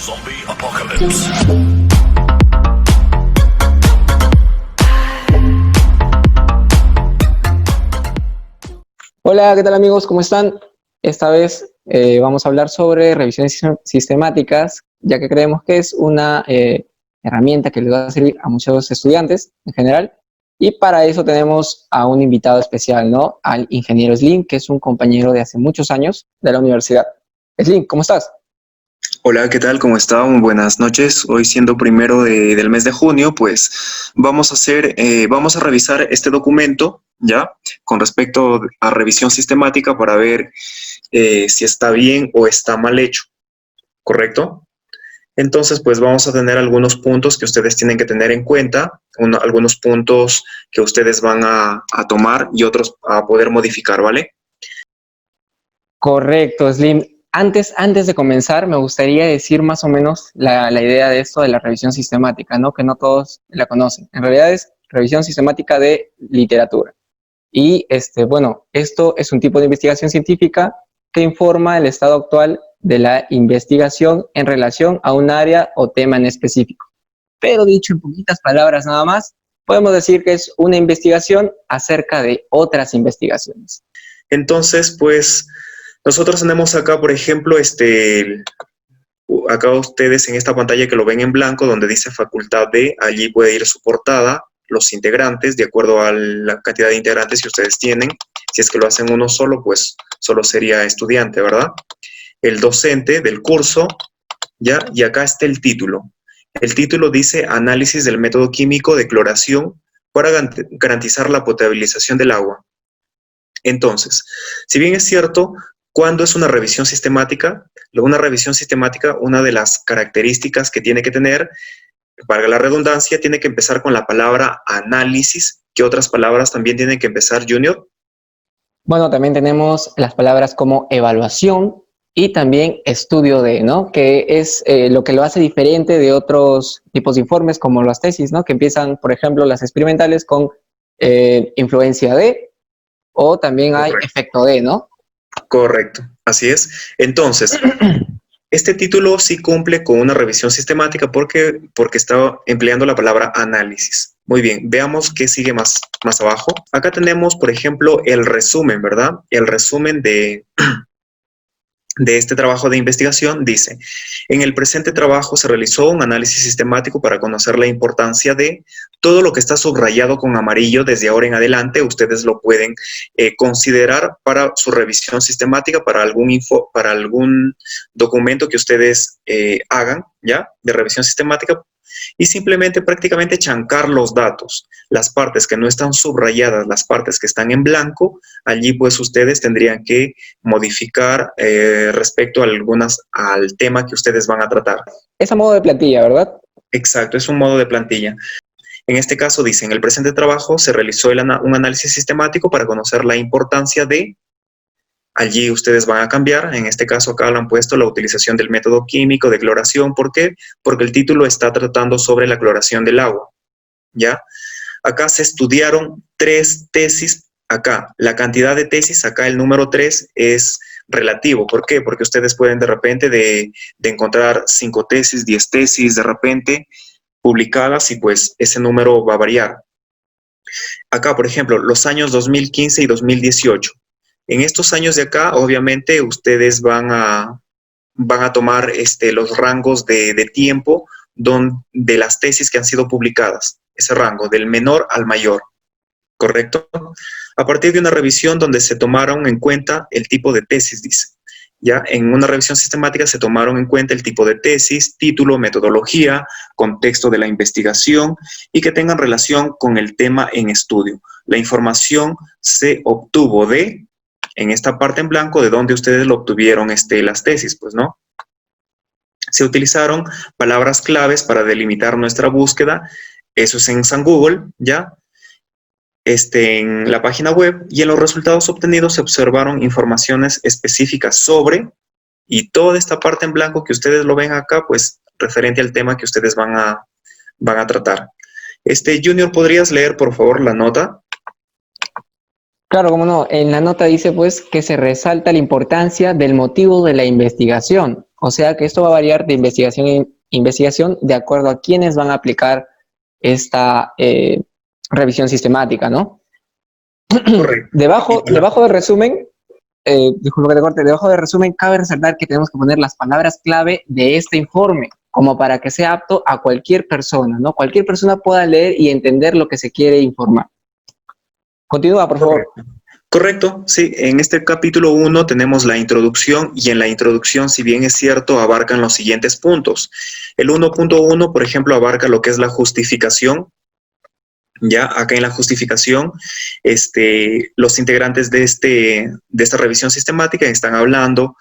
Zombie Apocalypse. Hola, ¿qué tal amigos? ¿Cómo están? Esta vez vamos a hablar sobre revisiones sistemáticas, ya que creemos que es una herramienta que les va a servir a muchos estudiantes en general. Y para eso tenemos a un invitado especial, ¿no? Al ingeniero Slim, que es un compañero de hace muchos años de la universidad. Slim, ¿cómo estás? Hola, ¿qué tal? ¿Cómo está? Muy buenas noches. Hoy siendo primero del mes de junio, pues vamos a revisar este documento, ¿ya? Con respecto a revisión sistemática para ver si está bien o está mal hecho, ¿correcto? Entonces, pues vamos a tener algunos puntos que ustedes tienen que tener en cuenta, algunos puntos que ustedes van a tomar y otros a poder modificar, ¿vale? Correcto, Slim. Antes de comenzar, me gustaría decir más o menos la idea de esto de la revisión sistemática, ¿no? Que no todos la conocen. En realidad es revisión sistemática de literatura. Y bueno, esto es un tipo de investigación científica que informa el estado actual de la investigación en relación a un área o tema en específico. Pero dicho en poquitas palabras nada más, podemos decir que es una investigación acerca de otras investigaciones. Entonces, pues nosotros tenemos acá, por ejemplo, acá ustedes en esta pantalla que lo ven en blanco, donde dice facultad de, allí puede ir su portada, los integrantes, de acuerdo a la cantidad de integrantes que ustedes tienen. Si es que lo hacen uno solo, pues solo sería estudiante, ¿verdad? El docente del curso, ¿ya? Y acá está el título. El título dice Análisis del método químico de cloración para garantizar la potabilización del agua. Entonces, si bien es cierto, ¿cuándo es una revisión sistemática? Una revisión sistemática, una de las características que tiene que tener, valga la redundancia, tiene que empezar con la palabra análisis. ¿Qué otras palabras también tienen que empezar, Junior? Bueno, también tenemos las palabras como evaluación y también estudio de, ¿no? Que es lo que lo hace diferente de otros tipos de informes como las tesis, ¿no? Que empiezan, por ejemplo, las experimentales con influencia de, o también hay Correcto. efecto de, ¿no? Correcto, así es. Entonces, este título sí cumple con una revisión sistemática porque está empleando la palabra análisis. Muy bien, veamos qué sigue más abajo. Acá tenemos, por ejemplo, el resumen, ¿verdad? El resumen de este trabajo de investigación dice, en el presente trabajo se realizó un análisis sistemático para conocer la importancia de todo lo que está subrayado con amarillo desde ahora en adelante. Ustedes lo pueden considerar para su revisión sistemática, para algún documento que ustedes hagan, ¿ya? De revisión sistemática. Y simplemente prácticamente chancar los datos, las partes que no están subrayadas, las partes que están en blanco, allí pues ustedes tendrían que modificar respecto a al tema que ustedes van a tratar. Es a modo de plantilla, ¿verdad? Exacto, es un modo de plantilla. En este caso dice, en el presente trabajo se realizó un análisis sistemático para conocer la importancia de. Allí ustedes van a cambiar, en este caso acá lo han puesto la utilización del método químico de cloración. ¿Por qué? Porque el título está tratando sobre la cloración del agua, ¿ya? Acá se estudiaron 3 tesis, acá la cantidad de tesis, acá el número 3 es relativo. ¿Por qué? Porque ustedes pueden de repente de encontrar 5 tesis, 10 tesis de repente publicadas y pues ese número va a variar. Acá, por ejemplo, los años 2015 y 2018. En estos años de acá, obviamente, ustedes van a tomar los rangos de tiempo de las tesis que han sido publicadas. Ese rango, del menor al mayor, ¿correcto? A partir de una revisión donde se tomaron en cuenta el tipo de tesis, dice. Ya, en una revisión sistemática se tomaron en cuenta el tipo de tesis, título, metodología, contexto de la investigación y que tengan relación con el tema en estudio. La información se obtuvo en esta parte en blanco, de donde ustedes lo obtuvieron las tesis, pues, ¿no? Se utilizaron palabras claves para delimitar nuestra búsqueda. Eso es en San Google, ¿ya? En la página web, y en los resultados obtenidos se observaron informaciones específicas sobre, y toda esta parte en blanco que ustedes lo ven acá, pues referente al tema que ustedes van a tratar. Junior, ¿podrías leer por favor la nota? Claro, cómo no. En la nota dice pues que se resalta la importancia del motivo de la investigación, O sea que esto va a variar de investigación en investigación de acuerdo a quiénes van a aplicar esta revisión sistemática, ¿no? Correcto. Debajo del resumen, disculpa que te corte, debajo del resumen cabe resaltar que tenemos que poner las palabras clave de este informe, como para que sea apto a cualquier persona, ¿no? Cualquier persona pueda leer y entender lo que se quiere informar. Continúa, por favor. Correcto, sí. En este capítulo 1 tenemos la introducción y en la introducción, si bien es cierto, abarcan los siguientes puntos. El 1.1, por ejemplo, abarca lo que es la justificación. Ya acá en la justificación, los integrantes de esta revisión sistemática están hablando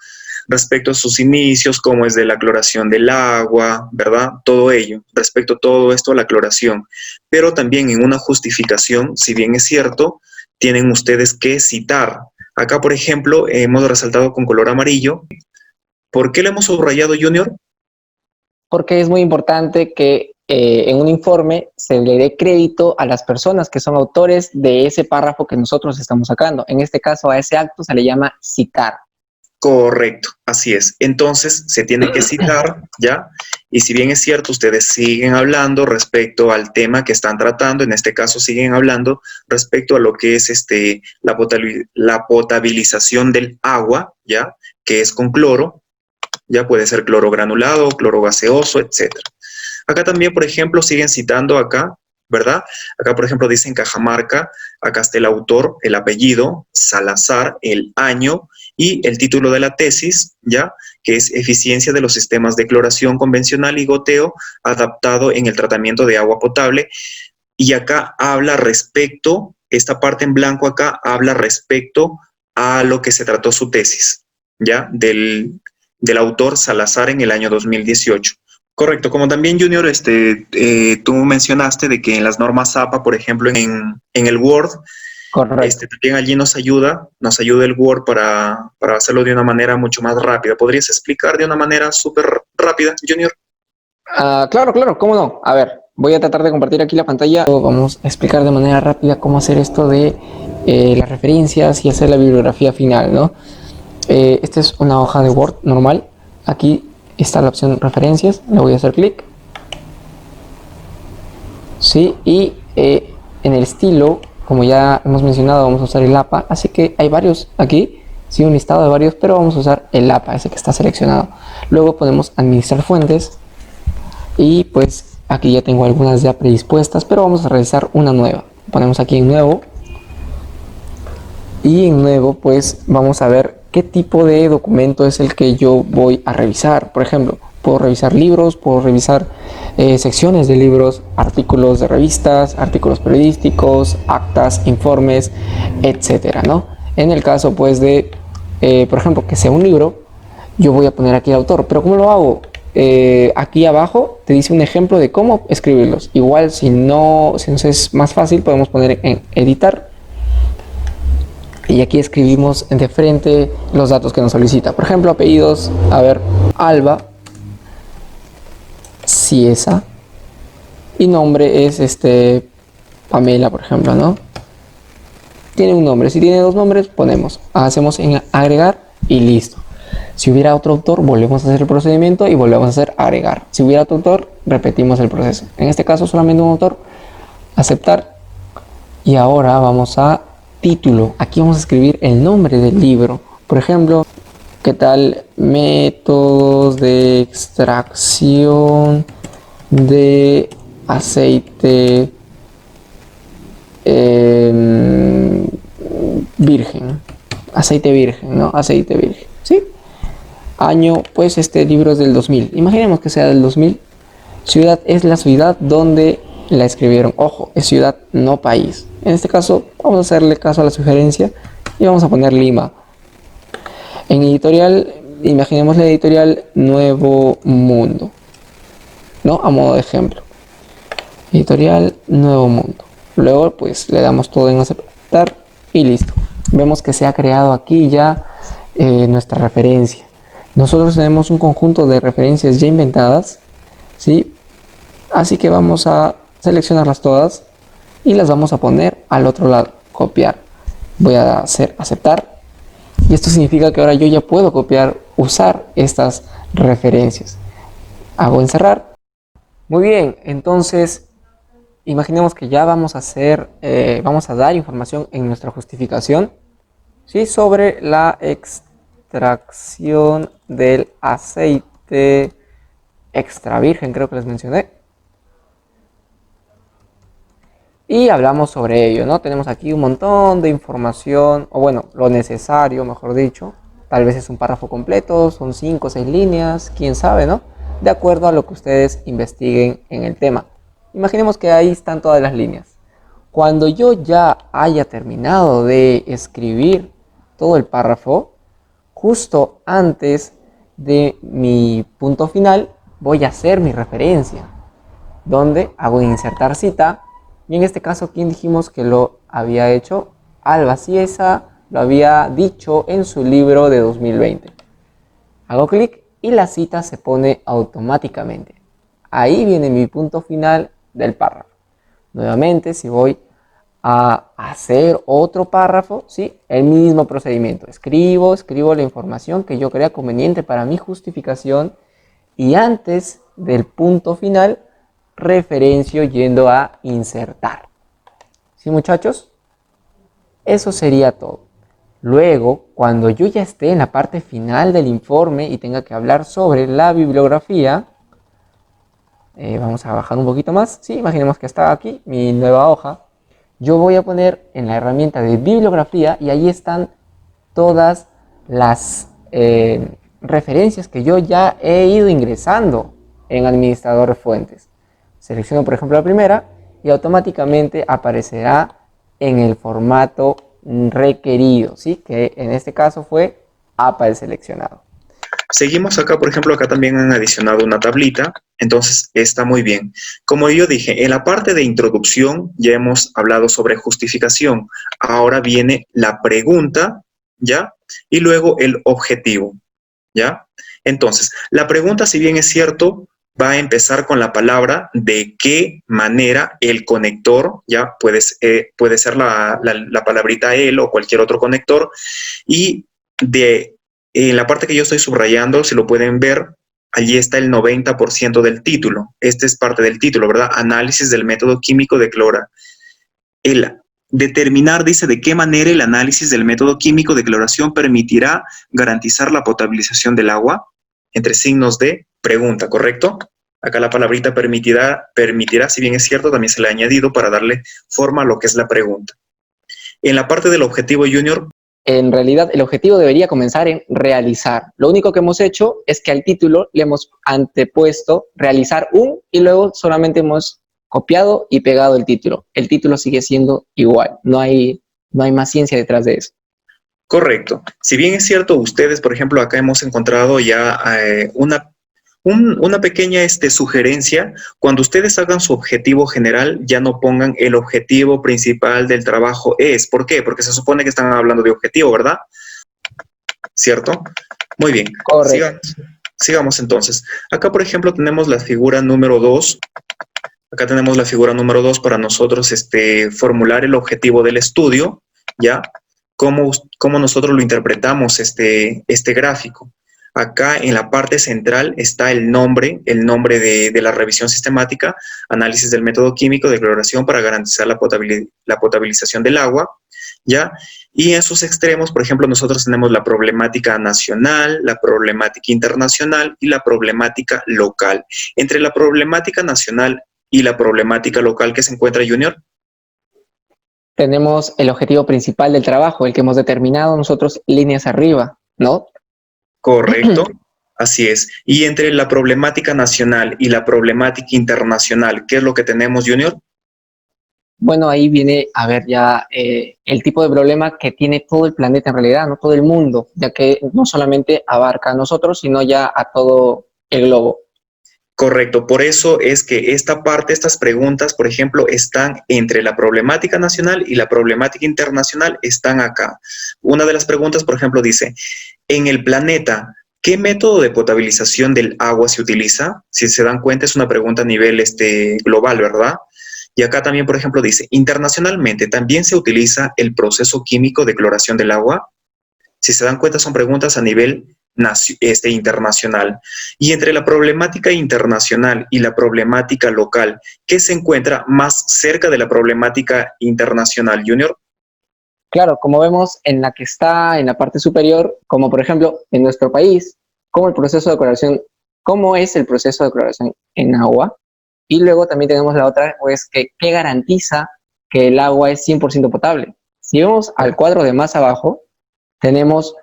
respecto a sus inicios, cómo es de la cloración del agua, ¿verdad? Todo ello, respecto a todo esto, la cloración. Pero también en una justificación, si bien es cierto, tienen ustedes que citar. Acá, por ejemplo, hemos resaltado con color amarillo. ¿Por qué lo hemos subrayado, Junior? Porque es muy importante que en un informe se le dé crédito a las personas que son autores de ese párrafo que nosotros estamos sacando. En este caso, a ese acto se le llama citar. Correcto, así es. Entonces, se tiene que citar, ¿ya? Y si bien es cierto, ustedes siguen hablando respecto al tema que están tratando, en este caso siguen hablando respecto a lo que es la potabilización del agua, ¿ya? Que es con cloro, ya puede ser cloro granulado, cloro gaseoso, etcétera. Acá también, por ejemplo, siguen citando acá, ¿verdad? Acá, por ejemplo, dicen Cajamarca, acá está el autor, el apellido, Salazar, el año y el título de la tesis, ¿ya? Que es Eficiencia de los sistemas de cloración convencional y goteo adaptado en el tratamiento de agua potable. Y acá habla respecto, esta parte en blanco acá habla respecto a lo que se trató su tesis, ¿ya? Del autor Salazar en el año 2018. Correcto, como también Junior, tú mencionaste de que en las normas APA, por ejemplo, en el Word, también allí nos ayuda el Word para hacerlo de una manera mucho más rápida. ¿Podrías explicar de una manera súper rápida, Junior? Claro, cómo no. A ver, voy a tratar de compartir aquí la pantalla. Vamos a explicar de manera rápida cómo hacer esto de las referencias y hacer la bibliografía final, ¿no? Esta es una hoja de Word normal. Aquí está la opción referencias, le voy a hacer clic. Sí, y en el estilo, como ya hemos mencionado, vamos a usar el APA, así que hay varios aquí, sí, un listado de varios, pero vamos a usar el APA, ese que está seleccionado. Luego podemos administrar fuentes y pues aquí ya tengo algunas ya predispuestas, pero vamos a realizar una nueva. Ponemos aquí en nuevo y en nuevo pues vamos a ver qué tipo de documento es el que yo voy a revisar. Por ejemplo, puedo revisar libros, puedo revisar secciones de libros, artículos de revistas, artículos periodísticos, actas, informes, etcétera, ¿no? En el caso pues de, por ejemplo, que sea un libro, yo voy a poner aquí el autor, pero ¿cómo lo hago? Aquí abajo te dice un ejemplo de cómo escribirlos. Igual si nos es más fácil, podemos poner en editar. Y aquí escribimos de frente los datos que nos solicita. Por ejemplo, apellidos, a ver, Alba Ciesa. Y nombre es Pamela, por ejemplo, ¿no? Tiene un nombre. Si tiene dos nombres, ponemos. Hacemos en agregar y listo. Si hubiera otro autor, volvemos a hacer el procedimiento y volvemos a hacer agregar. Si hubiera otro autor, repetimos el proceso. En este caso, solamente un autor. Aceptar. Y ahora vamos a título. Aquí vamos a escribir el nombre del libro. Por ejemplo, ¿qué tal? Métodos de extracción de aceite virgen. Aceite virgen, ¿no? Aceite virgen. ¿Sí? Año, pues este libro es del 2000. Imaginemos que sea del 2000. Ciudad es la ciudad donde la escribieron. Ojo, es ciudad, no país. En este caso, vamos a hacerle caso a la sugerencia y vamos a poner Lima. En editorial, imaginemos la editorial Nuevo Mundo, ¿no? A modo de ejemplo. Editorial Nuevo Mundo. Luego, pues le damos todo en aceptar y listo. Vemos que se ha creado aquí ya nuestra referencia. Nosotros tenemos un conjunto de referencias ya inventadas, ¿sí? Así que vamos a seleccionarlas todas y las vamos a poner al otro lado, copiar. Voy a hacer aceptar Y esto significa que ahora yo ya puedo usar estas referencias. Hago encerrar. Muy bien, entonces imaginemos que ya vamos a dar información en nuestra justificación, ¿sí? Sobre la extracción del aceite extra virgen, creo que les mencioné. Y hablamos sobre ello, ¿no? Tenemos aquí un montón de información, o bueno, lo necesario, mejor dicho. Tal vez es un párrafo completo, son 5 o 6 líneas, quién sabe, ¿no? De acuerdo a lo que ustedes investiguen en el tema. Imaginemos que ahí están todas las líneas. Cuando yo ya haya terminado de escribir todo el párrafo, justo antes de mi punto final, voy a hacer mi referencia, donde hago insertar cita. Y en este caso, ¿quién dijimos que lo había hecho? Alba Ciesa lo había dicho en su libro de 2020. Hago clic y la cita se pone automáticamente. Ahí viene mi punto final del párrafo. Nuevamente, si voy a hacer otro párrafo, ¿sí? El mismo procedimiento. Escribo la información que yo crea conveniente para mi justificación y antes del punto final referencio yendo a insertar. ¿Sí, muchachos? Eso sería todo. Luego, cuando yo ya esté en la parte final del informe y tenga que hablar sobre la bibliografía, vamos a bajar un poquito más. Sí, imaginemos que está aquí mi nueva hoja. Yo voy a poner en la herramienta de bibliografía y ahí están todas las referencias que yo ya he ido ingresando en administrador de fuentes. Selecciono por ejemplo la primera y automáticamente aparecerá en el formato requerido, ¿sí? Que en este caso fue APA el seleccionado. Seguimos acá, por ejemplo, acá también han adicionado una tablita, entonces está muy bien. Como yo dije, en la parte de introducción ya hemos hablado sobre justificación. Ahora viene la pregunta, ¿ya? Y luego el objetivo, ¿ya? Entonces, la pregunta, si bien es cierto, va a empezar con la palabra de qué manera el conector, ya puede ser la palabrita el o cualquier otro conector, y en la parte que yo estoy subrayando, si lo pueden ver, allí está el 90% del título. Este es parte del título, ¿verdad? Análisis del método químico de clora. El determinar, dice, de qué manera el análisis del método químico de cloración permitirá garantizar la potabilización del agua, entre signos de pregunta, ¿correcto? Acá la palabrita permitirá, si bien es cierto, también se le ha añadido para darle forma a lo que es la pregunta. En la parte del objetivo junior, en realidad el objetivo debería comenzar en realizar. Lo único que hemos hecho es que al título le hemos antepuesto realizar un y luego solamente hemos copiado y pegado el título. El título sigue siendo igual, no hay más ciencia detrás de eso. Correcto. Si bien es cierto, ustedes, por ejemplo, acá hemos encontrado ya una pequeña sugerencia. Cuando ustedes hagan su objetivo general, ya no pongan el objetivo principal del trabajo es. ¿Por qué? Porque se supone que están hablando de objetivo, ¿verdad? ¿Cierto? Muy bien. Correcto. Sigamos entonces. Acá, por ejemplo, tenemos la figura número 2. Acá tenemos la figura número 2 para nosotros formular el objetivo del estudio, ¿ya? Cómo nosotros lo interpretamos este gráfico. Acá en la parte central está el nombre de la revisión sistemática, análisis del método químico de cloración para garantizar la potabilización del agua, ¿ya? Y en sus extremos, por ejemplo, nosotros tenemos la problemática nacional, la problemática internacional y la problemática local. Entre la problemática nacional y la problemática local, ¿qué se encuentra, Junior? Tenemos el objetivo principal del trabajo, el que hemos determinado nosotros líneas arriba, ¿no? Correcto, así es. Y entre la problemática nacional y la problemática internacional, ¿qué es lo que tenemos, Junior? Bueno, ahí viene a ver ya el tipo de problema que tiene todo el planeta en realidad, no todo el mundo, ya que no solamente abarca a nosotros, sino ya a todo el globo. Correcto, por eso es que estas preguntas, por ejemplo, están entre la problemática nacional y la problemática internacional, están acá. Una de las preguntas, por ejemplo, dice, en el planeta, ¿qué método de potabilización del agua se utiliza? Si se dan cuenta, es una pregunta a nivel global, ¿verdad? Y acá también, por ejemplo, dice, internacionalmente, ¿también se utiliza el proceso químico de cloración del agua? Si se dan cuenta, son preguntas a nivel internacional. Y entre la problemática internacional y la problemática local, ¿qué se encuentra más cerca de la problemática internacional, Junior? Claro, como vemos en la que está en la parte superior, como por ejemplo en nuestro país, cómo el proceso de cloración, cómo es el proceso de cloración en agua. Y luego también tenemos la otra, pues, que qué garantiza que el agua es 100% potable. Si vemos al cuadro de más abajo, tenemos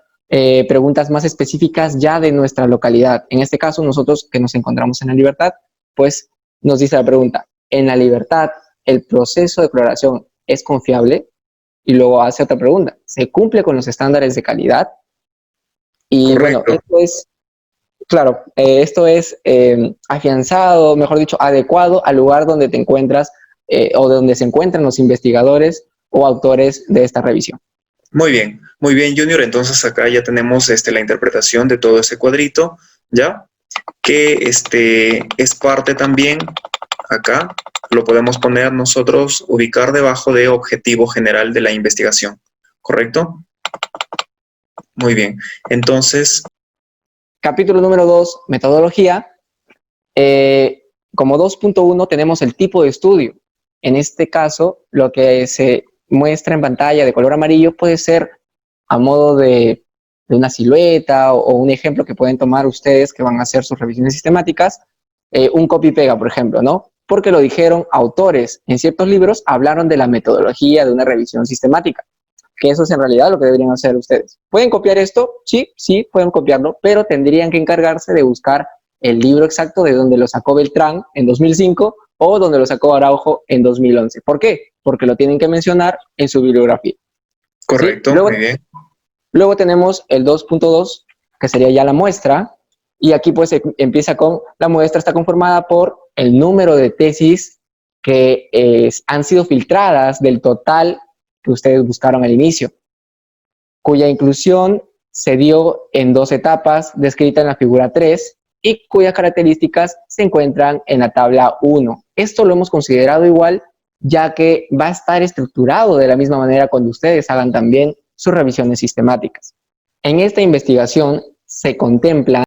preguntas más específicas ya de nuestra localidad. En este caso, nosotros que nos encontramos en La Libertad, pues nos dice la pregunta, ¿en La Libertad el proceso de cloración es confiable? Y luego hace otra pregunta, ¿se cumple con los estándares de calidad? Y bueno, Correcto. esto es, claro, esto es afianzado, mejor dicho, adecuado al lugar donde te encuentras o de donde se encuentran los investigadores o autores de esta revisión. Muy bien, Junior. Entonces acá ya tenemos la interpretación de todo ese cuadrito, ¿ya? Que es parte también, acá lo podemos poner nosotros, ubicar debajo de objetivo general de la investigación, ¿correcto? Muy bien. Entonces, Capítulo número 2, metodología. Como 2.1 tenemos el tipo de estudio. En este caso, lo que se muestra en pantalla de color amarillo puede ser a modo de una silueta o un ejemplo que pueden tomar ustedes que van a hacer sus revisiones sistemáticas, un copy-pega, por ejemplo, ¿no? Porque lo dijeron autores en ciertos libros, hablaron de la metodología de una revisión sistemática, que eso es en realidad lo que deberían hacer ustedes. ¿Pueden copiar esto? Sí, sí, pueden copiarlo, pero tendrían que encargarse de buscar el libro exacto de donde lo sacó Beltrán en 2005 o donde lo sacó Araujo en 2011. ¿Por qué? Porque lo tienen que mencionar en su bibliografía. correcto, ¿Sí? muy bien. Luego tenemos el 2.2, que sería ya la muestra, y aquí pues empieza con, la muestra está conformada por el número de tesis que han sido filtradas del total que ustedes buscaron al inicio, cuya inclusión se dio en 2 etapas, descrita en la figura 3, y cuyas características se encuentran en la tabla 1. Esto lo hemos considerado igual, ya que va a estar estructurado de la misma manera cuando ustedes hagan también sus revisiones sistemáticas. En esta investigación se contempla,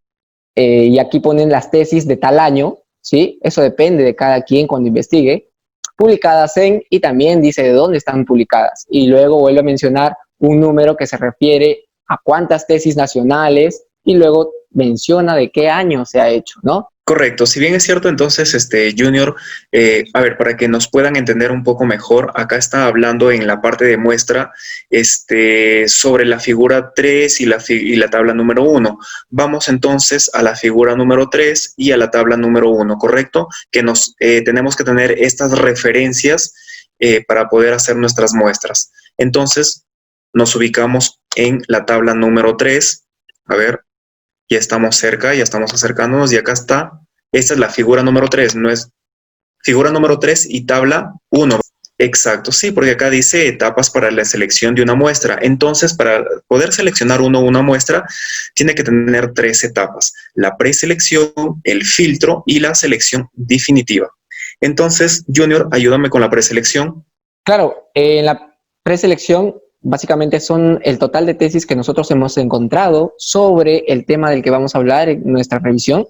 y aquí ponen las tesis de tal año, ¿sí? Eso depende de cada quien cuando investigue, publicadas en, y también dice de dónde están publicadas. Y luego vuelve a mencionar un número que se refiere a cuántas tesis nacionales y luego menciona de qué año se ha hecho, ¿no? Correcto, si bien es cierto, entonces, Junior, a ver, para que nos puedan entender un poco mejor, acá está hablando en la parte de muestra sobre la figura 3 y la tabla número 1. Vamos entonces a la figura número 3 y a la tabla número 1, ¿correcto? Que tenemos que tener estas referencias para poder hacer nuestras muestras. Entonces, nos ubicamos en la tabla número 3, a ver, ya estamos cerca, ya estamos acercándonos y acá está. Esta es la figura número 3, no es figura número 3 y tabla 1. Exacto, sí, porque acá dice etapas para la selección de una muestra. Entonces, para poder seleccionar una muestra, tiene que tener 3 etapas. La preselección, el filtro y la selección definitiva. Entonces, Junior, ayúdame con la preselección. Claro, en la preselección básicamente son el total de tesis que nosotros hemos encontrado sobre el tema del que vamos a hablar en nuestra revisión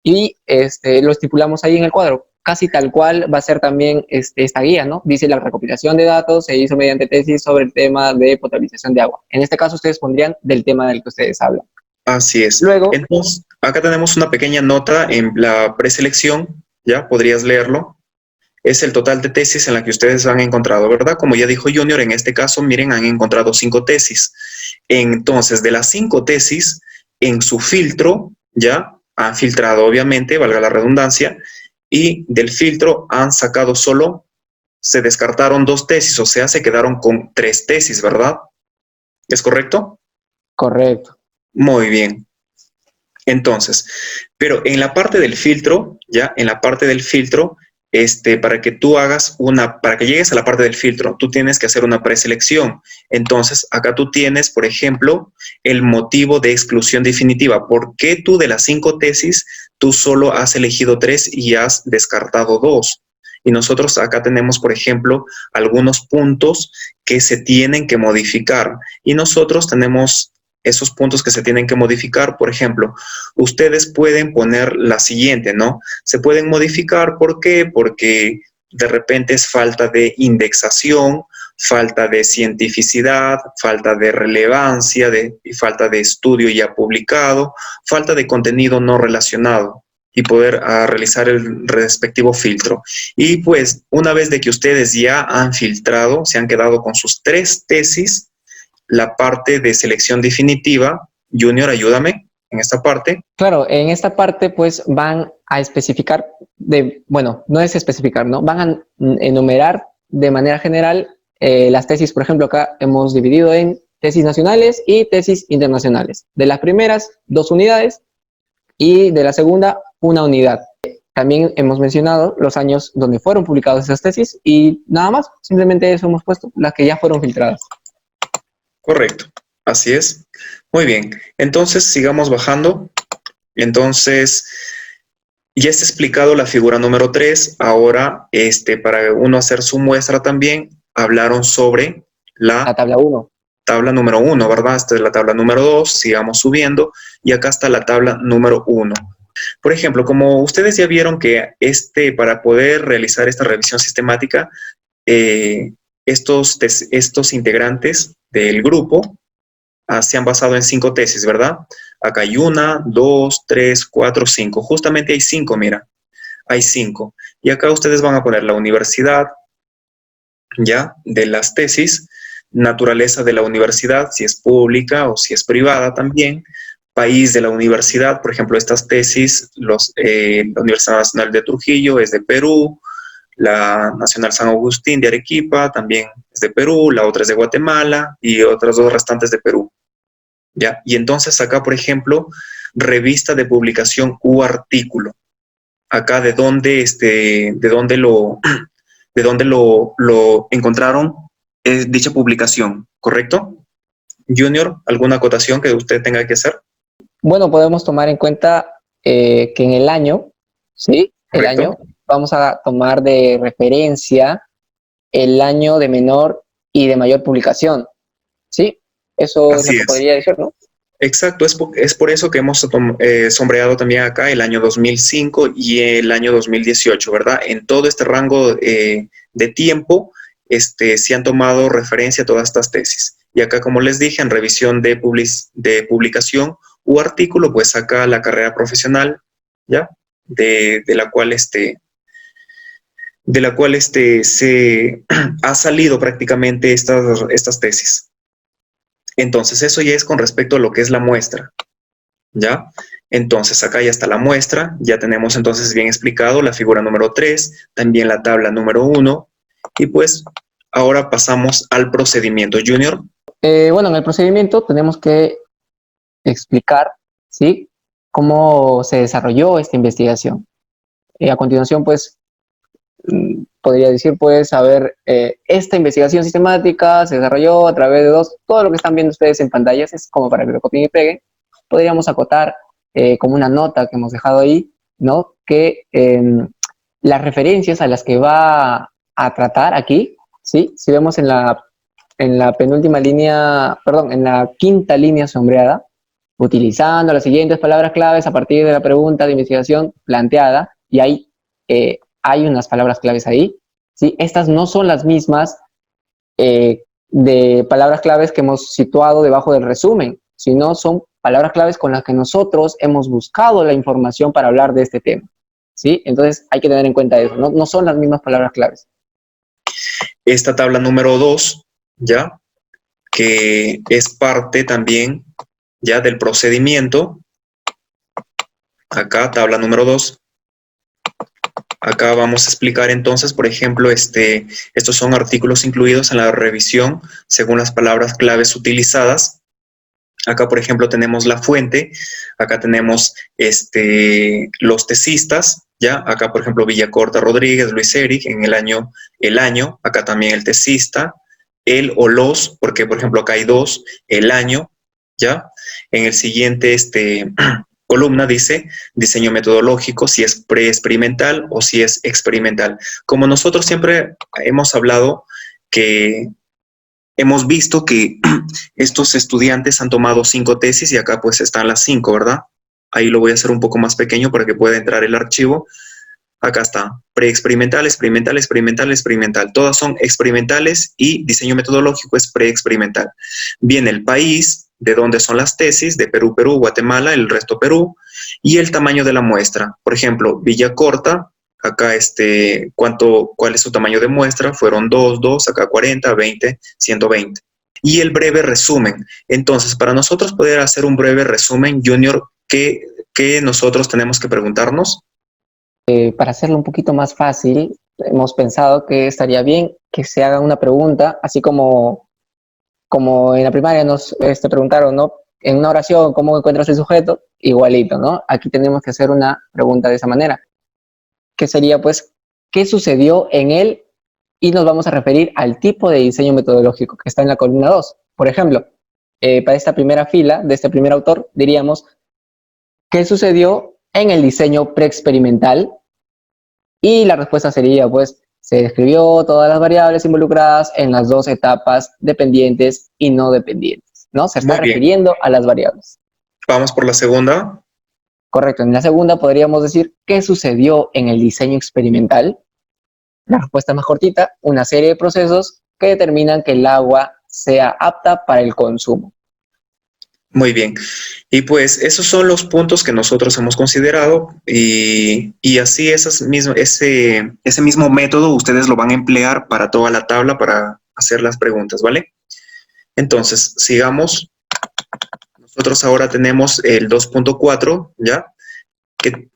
y lo estipulamos ahí en el cuadro. Casi tal cual va a ser también esta guía, ¿no? Dice la recopilación de datos se hizo mediante tesis sobre el tema de potabilización de agua. En este caso ustedes pondrían del tema del que ustedes hablan. Así es. Luego, entonces, acá tenemos una pequeña nota en la preselección, ¿ya? Podrías leerlo. Es el total de tesis en la que ustedes han encontrado, ¿verdad? Como ya dijo Junior, en este caso, miren, han encontrado 5 tesis. Entonces, de las 5 tesis, en su filtro, ya han filtrado, obviamente, valga la redundancia, y del filtro han sacado se descartaron 2 tesis, o sea, se quedaron con 3 tesis, ¿verdad? ¿Es correcto? correcto. Muy bien. Entonces, pero en la parte del filtro, ya, en la parte del filtro, para que para que llegues a la parte del filtro, tú tienes que hacer una preselección. Entonces, acá tú tienes, por ejemplo, el motivo de exclusión definitiva. ¿Por qué tú de las 5 tesis, tú solo has elegido 3 y has descartado 2? Y nosotros acá tenemos, por ejemplo, algunos puntos que se tienen que modificar. Y nosotros tenemos esos puntos que se tienen que modificar. Por ejemplo, ustedes pueden poner la siguiente, ¿no? Se pueden modificar, ¿por qué? Porque de repente es falta de indexación, falta de cientificidad, falta de relevancia, falta de estudio ya publicado, falta de contenido no relacionado y poder realizar el respectivo filtro. Y pues una vez de que ustedes ya han filtrado, se han quedado con sus 3 tesis, la parte de selección definitiva, Junior, ayúdame en esta parte. Claro, en esta parte pues van a especificar, bueno, no es especificar, ¿no? Van a enumerar de manera general las tesis. Por ejemplo, acá hemos dividido en tesis nacionales y tesis internacionales. De las primeras, 2 unidades y de la segunda, 1 unidad. También hemos mencionado los años donde fueron publicadas esas tesis y nada más, simplemente eso hemos puesto, las que ya fueron filtradas. Correcto, así es. Muy bien, entonces sigamos bajando. Entonces, ya está explicado la figura número 3. Ahora, para uno hacer su muestra también, hablaron sobre La tabla 1. tabla número 1, ¿verdad? Esta es la tabla número 2, sigamos subiendo, y acá está la tabla número 1. Por ejemplo, como ustedes ya vieron que para poder realizar esta revisión sistemática, estos integrantes del grupo se han basado en 5 tesis, ¿verdad? Acá hay 1, 2, 3, 4, 5. Justamente hay 5, mira. Hay 5. Y acá ustedes van a poner la universidad, ¿ya? De las tesis, naturaleza de la universidad, si es pública o si es privada también, país de la universidad, por ejemplo, estas tesis, la Universidad Nacional de Trujillo es de Perú, la Nacional San Agustín de Arequipa también es de Perú, la otra es de Guatemala y otras 2 restantes de Perú. ¿Ya? Y entonces acá, por ejemplo, revista de publicación u artículo. Acá de dónde lo encontraron dicha publicación, ¿correcto? Junior, ¿alguna acotación que usted tenga que hacer? Bueno, podemos tomar en cuenta que en el año, ¿sí? Correcto. El año, vamos a tomar de referencia el año de menor y de mayor publicación, ¿sí? Eso es lo Así que es. podría decir, ¿no? Exacto, es por eso que hemos sombreado también acá el año 2005 y el año 2018, ¿verdad? En todo este rango de tiempo se han tomado referencia a todas estas tesis. Y acá, como les dije, en revisión de publicación u artículo, pues acá la carrera profesional, ¿ya? De la cual se ha salido prácticamente estas tesis. Entonces, eso ya es con respecto a lo que es la muestra, ¿ya? Entonces, acá ya está la muestra, ya tenemos entonces bien explicado la figura número 3, también la tabla número 1, y pues ahora pasamos al procedimiento. Junior. Bueno, en el procedimiento tenemos que explicar, ¿sí? Cómo se desarrolló esta investigación. A continuación, pues, podría decir, pues, a ver, esta investigación sistemática se desarrolló a través de todo lo que están viendo ustedes en pantallas, es como para que lo copien y peguen. Podríamos acotar como una nota que hemos dejado ahí, ¿no? Que las referencias a las que va a tratar aquí, ¿sí? Si vemos en la penúltima línea, perdón, en la quinta línea sombreada, utilizando las siguientes palabras claves a partir de la pregunta de investigación planteada, y hay unas palabras claves ahí, ¿sí? Estas no son las mismas de palabras claves que hemos situado debajo del resumen, sino son palabras claves con las que nosotros hemos buscado la información para hablar de este tema, ¿sí? Entonces hay que tener en cuenta eso, no son las mismas palabras claves. Esta tabla número 2, ¿ya? Que es parte también ya del procedimiento. Acá, tabla número 2. Acá vamos a explicar entonces, por ejemplo, estos son artículos incluidos en la revisión según las palabras claves utilizadas. Acá, por ejemplo, tenemos la fuente, acá tenemos los tesistas, ¿ya? Acá, por ejemplo, Villacorta Rodríguez, Luis Eric, en el año, acá también el tesista, el o los, porque, por ejemplo, acá hay 2, el año, ¿ya? En el siguiente, columna dice diseño metodológico, si es preexperimental o si es experimental. Como nosotros siempre hemos hablado que hemos visto que estos estudiantes han tomado 5 tesis y acá pues están las 5, ¿verdad? Ahí lo voy a hacer un poco más pequeño para que pueda entrar el archivo. Acá está, preexperimental, experimental, experimental, experimental. Todas son experimentales y diseño metodológico es preexperimental. Viene el país, de dónde son las tesis, de Perú, Perú, Guatemala, el resto Perú, y el tamaño de la muestra. Por ejemplo, Villacorta, acá ¿cuál es su tamaño de muestra? Fueron 2, acá 40, 20, 120. Y el breve resumen. Entonces, para nosotros poder hacer un breve resumen, Junior, ¿qué nosotros tenemos que preguntarnos? Para hacerlo un poquito más fácil, hemos pensado que estaría bien que se haga una pregunta, así como en la primaria nos preguntaron, ¿no? En una oración, ¿cómo encuentras el sujeto? Igualito, ¿no? Aquí tenemos que hacer una pregunta de esa manera, que sería, pues, ¿qué sucedió en él? Y nos vamos a referir al tipo de diseño metodológico que está en la columna 2. Por ejemplo, para esta primera fila de este primer autor, diríamos, ¿qué sucedió en el diseño preexperimental? Y la respuesta sería, pues, se describió todas las variables involucradas en las 2 etapas dependientes y no dependientes, ¿no? Se está Muy bien. refiriendo a las variables. Vamos por la segunda. Correcto. En la segunda podríamos decir, ¿qué sucedió en el diseño experimental? La respuesta más cortita, una serie de procesos que determinan que el agua sea apta para el consumo. Muy bien. Y pues esos son los puntos que nosotros hemos considerado y así ese mismo método ustedes lo van a emplear para toda la tabla para hacer las preguntas, ¿vale? Entonces, sigamos. Nosotros ahora tenemos el 2.4, ¿ya? Que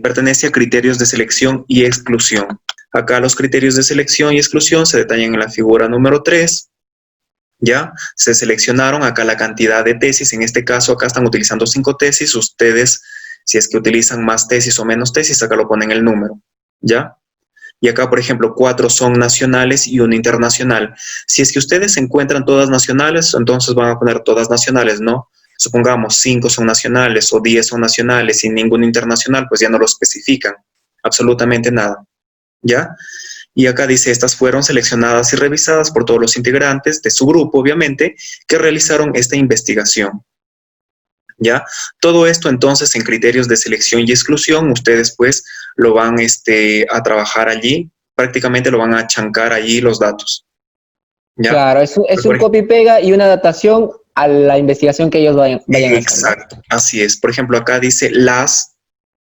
pertenece a criterios de selección y exclusión. Acá los criterios de selección y exclusión se detallan en la figura número 3. ¿Ya? Se seleccionaron acá la cantidad de tesis, en este caso acá están utilizando 5 tesis, ustedes si es que utilizan más tesis o menos tesis, acá lo ponen el número, ¿ya? Y acá, por ejemplo, 4 son nacionales y 1 internacional. Si es que ustedes encuentran todas nacionales, entonces van a poner todas nacionales, ¿no? Supongamos 5 son nacionales o 10 son nacionales y ningún internacional, pues ya no lo especifican, absolutamente nada, ¿ya? Y acá dice, estas fueron seleccionadas y revisadas por todos los integrantes de su grupo, obviamente, que realizaron esta investigación. ¿Ya? Todo esto entonces en criterios de selección y exclusión, ustedes pues lo van a trabajar allí, prácticamente lo van a chancar allí los datos. ¿Ya? Claro, es un copy-pega y una adaptación a la investigación que ellos vayan a hacer. Exacto, ¿no? Así es. Por ejemplo, acá dice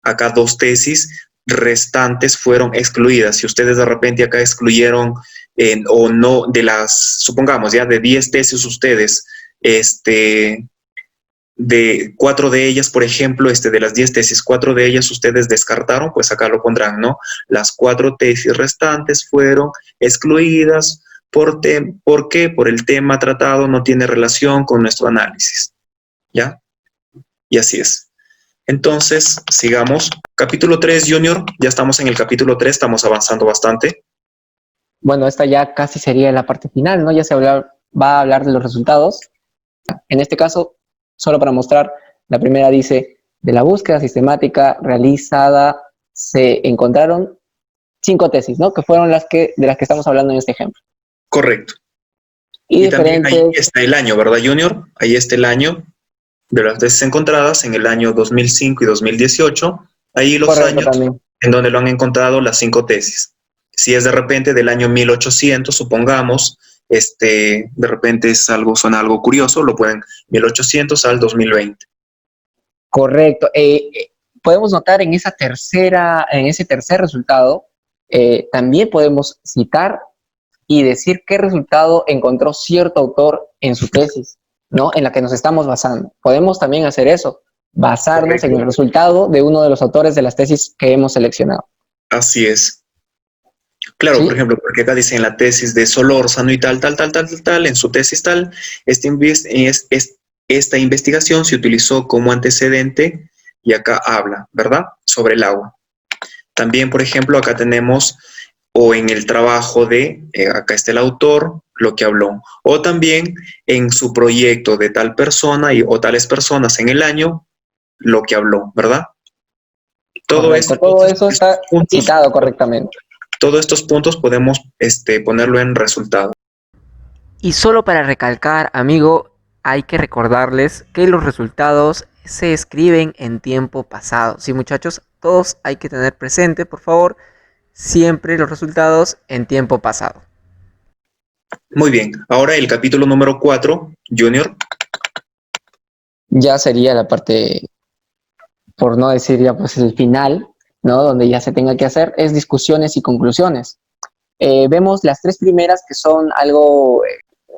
acá 2 tesis restantes fueron excluidas. Si ustedes de repente acá excluyeron o no, supongamos ya de 10 tesis ustedes, de 4 de ellas, por ejemplo, de las 10 tesis, 4 de ellas ustedes descartaron, pues acá lo pondrán, ¿no? Las 4 tesis restantes fueron excluidas. ¿Por qué? Por el tema tratado no tiene relación con nuestro análisis, ¿ya? Y así es. Entonces, sigamos. Capítulo 3, Junior. Ya estamos en el capítulo 3, estamos avanzando bastante. Bueno, esta ya casi sería la parte final, ¿no? Ya va a hablar de los resultados. En este caso, solo para mostrar, la primera dice, de la búsqueda sistemática realizada, se encontraron 5 tesis, ¿no? Que fueron de las que estamos hablando en este ejemplo. Correcto. Y también ahí está el año, ¿verdad, Junior? Ahí está el año de las tesis encontradas en el año 2005 y 2018. Ahí los años también en donde lo han encontrado las 5 tesis. Si es de repente del año 1800, supongamos, de repente suena algo curioso, lo pueden 1800 al 2020. Correcto. Podemos notar en ese tercer resultado, también podemos citar y decir qué resultado encontró cierto autor en su tesis, ¿no? En la que nos estamos basando. Podemos también hacer eso, basarnos en el resultado de uno de los autores de las tesis que hemos seleccionado. Así es. Claro, ¿sí? Por ejemplo, porque acá dice en la tesis de Solórzano y tal, en su tesis tal, esta investigación se utilizó como antecedente y acá habla, ¿verdad? Sobre el agua. También, por ejemplo, acá tenemos, o en el trabajo acá está el autor, lo que habló, o también en su proyecto de tal persona o tales personas en el año, lo que habló, ¿verdad? Todo eso está citado correctamente. Todos estos puntos podemos ponerlo en resultado. Y solo para recalcar, amigo, hay que recordarles que los resultados se escriben en tiempo pasado. Sí, muchachos, todos hay que tener presente, por favor, siempre los resultados en tiempo pasado. Muy bien, ahora el capítulo número 4, Junior. Ya sería la parte, por no decir ya pues el final, ¿no? Donde ya se tenga que hacer, es discusiones y conclusiones. Vemos las tres primeras que son algo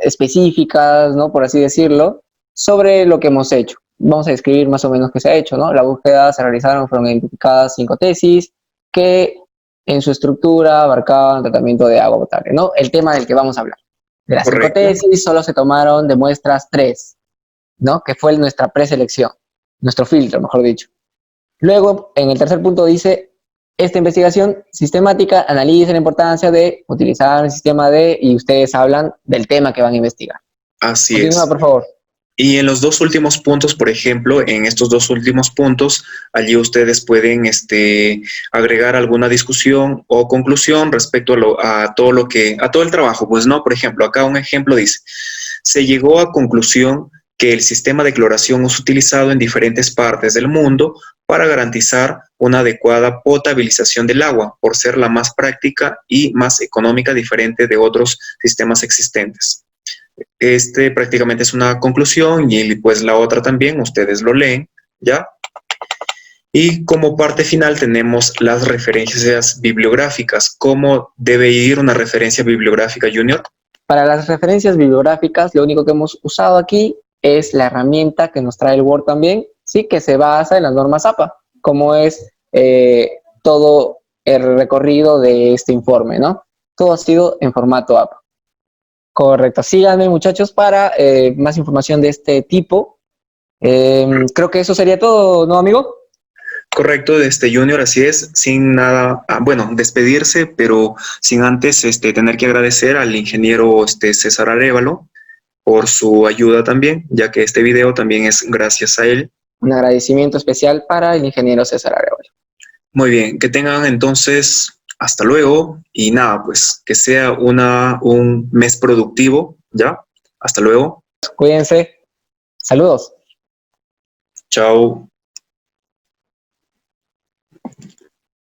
específicas, ¿no? Por así decirlo, sobre lo que hemos hecho. Vamos a describir más o menos qué se ha hecho, ¿no? La búsqueda se realizaron, fueron identificadas 5 tesis que en su estructura abarcaban tratamiento de agua potable, ¿no? El tema del que vamos a hablar. De las 5 Correcto. tesis solo se tomaron de muestras 3, ¿no? Que fue nuestra preselección, nuestro filtro, mejor dicho. Luego, en el tercer punto dice, esta investigación sistemática analiza la importancia de utilizar el sistema D y ustedes hablan del tema que van a investigar. Así Continúa, es. por favor. Y en los dos últimos puntos, por ejemplo, en estos dos últimos puntos, allí ustedes pueden agregar alguna discusión o conclusión respecto a todo el trabajo. Pues no, por ejemplo, acá un ejemplo dice, se llegó a conclusión que el sistema de cloración es utilizado en diferentes partes del mundo para garantizar una adecuada potabilización del agua, por ser la más práctica y más económica, diferente de otros sistemas existentes. Prácticamente es una conclusión y pues la otra también, ustedes lo leen, ¿ya? Y como parte final tenemos las referencias bibliográficas. ¿Cómo debe ir una referencia bibliográfica, Junior? Para las referencias bibliográficas, lo único que hemos usado aquí es la herramienta que nos trae el Word también, sí, que se basa en las normas APA, como es todo el recorrido de este informe, ¿no? Todo ha sido en formato APA. Correcto. Síganme, muchachos, para más información de este tipo. Creo que eso sería todo, ¿no, amigo? Correcto, Junior, así es, sin nada, bueno, despedirse, pero sin antes tener que agradecer al ingeniero César Arévalo por su ayuda también, ya que este video también es gracias a él. Un agradecimiento especial para el ingeniero César Arévalo. Muy bien, que tengan entonces hasta luego y nada, pues que sea un mes productivo, ¿ya? Hasta luego. Cuídense. Saludos. Chao.